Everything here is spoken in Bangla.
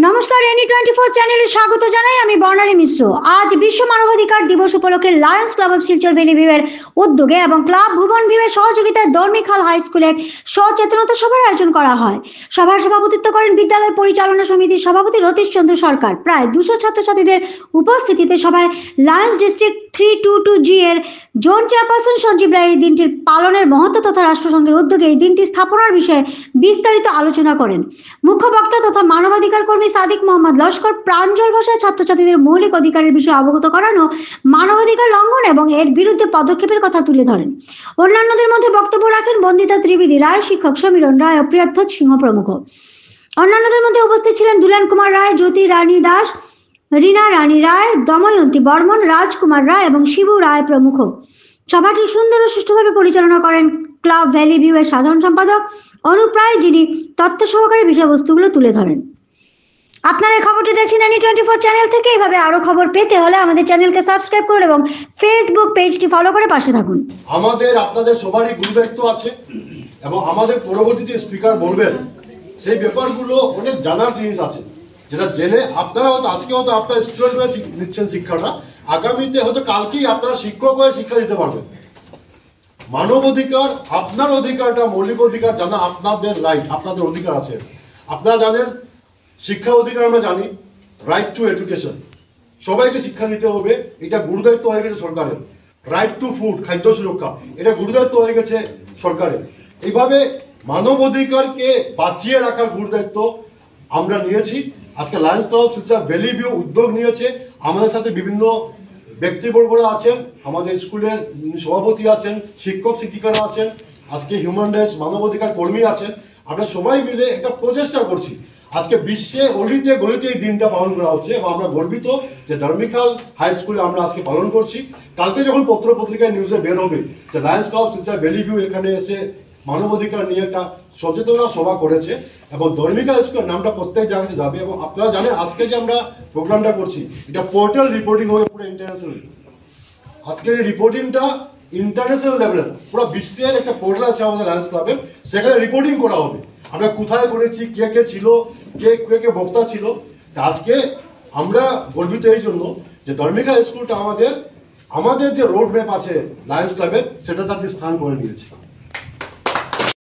নমস্কার, NE24 চ্যানেলে স্বাগত জানাই। আমি বর্ণালী মিশ্র। আজ বিশ্ব মানবাধিকার দিবস উপলক্ষে লায়ন্স ক্লাব অফ শিলচর বেলিভিউয়ের উদ্যোগে এবং ক্লাব ভুবন ভিউয়ের সহযোগিতায় দর্মিখাল হাই স্কুলে সচেতনতা সভার আয়োজন করা হয়। সভার সভাপতিত্ব করেন বিদ্যালয় পরিচালনা সমিতির সভাপতি রতীশ চন্দ্র সরকার। প্রায় 200 ছাত্রছাত্রীদের উপস্থিতিতে সভায় লায়ন্স ডিস্ট্রিক্ট 322G এর জোন চেয়ারপারসন সঞ্জীব রায় এই দিনটির পালনের মহত্ব তথা রাষ্ট্রসংঘের উদ্যোগে এই দিনটি স্থাপনার বিষয়ে বিস্তারিত আলোচনা করেন। মুখ্য বক্তা তথা মানবাধিকার কর্মী সাদিক মোহাম্মদ লস্কর প্রাঞ্জল ভাষায় ছাত্রছাত্রীদের মৌলিক অধিকারের বিষয়ে অবগত করানো, মানবাধিকার লঙ্ঘন এবং এর বিরুদ্ধে পদক্ষেপের কথা তুলে ধরেন। অন্যান্যদের মধ্যে বক্তব্য রাখেন বন্দিতা ত্রিবেদী রায়, শিক্ষক সমীরণ রায় ও প্রিয়ধ্বজ সিংহ প্রমুখ। অন্যান্যদের মধ্যে উপস্থিত ছিলেন দুলান কুমার রায়, জ্যোতি রানী দাস, রীনা রানী রায়, দময়ন্তী বর্মন, রাজকুমার রায় এবং শিবু রায় প্রমুখ। সভাটি সুন্দর ও সুষ্ঠুভাবে পরিচালনা করেন ক্লাব ভ্যালি ভিউ এর সাধারণ সম্পাদক অনুপ রায়, যিনি তথ্য সহকারে বিষয়বস্তুগুলো তুলে ধরেন। আপনারা এই খবরটি দেখছেন NE24 চ্যানেল থেকে। এইভাবে আরো খবর পেতে হলে আমাদের চ্যানেলকে সাবস্ক্রাইব করুন এবং ফেসবুক পেজটি ফলো করে পাশে থাকুন। আমাদের আপনাদের সবারই গুরু দায়িত্ব আছে এবং আমাদের পরবর্তীতে স্পিকার বলবেন সেই ব্যাপারগুলো অনেক জানার জিনিস আছে, যেটা জেনে আপনারা হয়তো আজকে হয়তো আপনার স্টুডেন্ট হয়ে নিচ্ছেন শিক্ষাটা, আগামীতে হয়তো কালকেই আপনারা শিক্ষক হয়ে শিক্ষা দিতে পারবেন। মানব অধিকার, আপনার অধিকারটা মৌলিক অধিকার জানা আপনাদের রাইট, আপনাদের অধিকার আছে। আপনারা জানেন শিক্ষা অধিকার আমরা জানি, রাইট টু এডুকেশন, সবাইকে শিক্ষা দিতে হবে, এটা গুরুদায়িত্ব হয়ে গেছে সরকারের। রাইট টু ফুড, খাদ্য সুরক্ষা, এটা গুরুদায়িত্ব হয়ে গেছে সরকারের। এইভাবে মানব অধিকারকে বাঁচিয়ে রাখার গুরুদায়িত্ব আমরা নিয়েছি। আজকে Lions club of Silchar valley view উদ্যোগ নিয়েছে। আমাদের সাথে বিভিন্ন ব্যক্তিবর্গরা আছেন, আমাদের স্কুলের সভাপতি আছেন, শিক্ষক শিক্ষিকারা আছেন, আজকে হিউম্যান রাইটস মানবাধিকার কর্মী আছেন। আমরা সবাই মিলে একটা প্রচেষ্টা করছি। আজকে বিশ্বে অলিতে গলিতে এই দিনটা পালন করা হচ্ছে এবং আমরা গর্বিত যে দর্মিখাল হাই স্কুলে আমরা আজকে পালন করছি। কালকে যখন পত্র পত্রিকায় নিউজে বের হবে যে Lions club of Silchar valley view এখানে এসে মানবাধিকার নিয়ে একটা সচেতনতা সভা করেছে এবং দর্মিখাল স্কুলের নামটা প্রত্যেক জায়গায় যাবে। এবং আপনারা জানেন আজকে যে আমরা প্রোগ্রামটা করছি এটা পোর্টাল রিপোর্টিং হবে পুরো ইন্টারন্যাশনাল। আজকে এই রিপোর্টিংটা ইন্টারন্যাশনাল লেভেলের, পুরো বিশ্বের একটা পোর্টাল আছে আমাদের লায়ন্স ক্লাবের, সেখানে রিপোর্টিং করা হবে আমরা কোথায় করেছি, কে কে ছিল, কে কে বক্তা ছিল। আজকে আমরা গর্বিত এই জন্য যে দর্মিখাল স্কুলটা আমাদের যে রোড ম্যাপ আছে লায়ন্স ক্লাবের, সেটা তাকে স্থান করে নিয়েছে।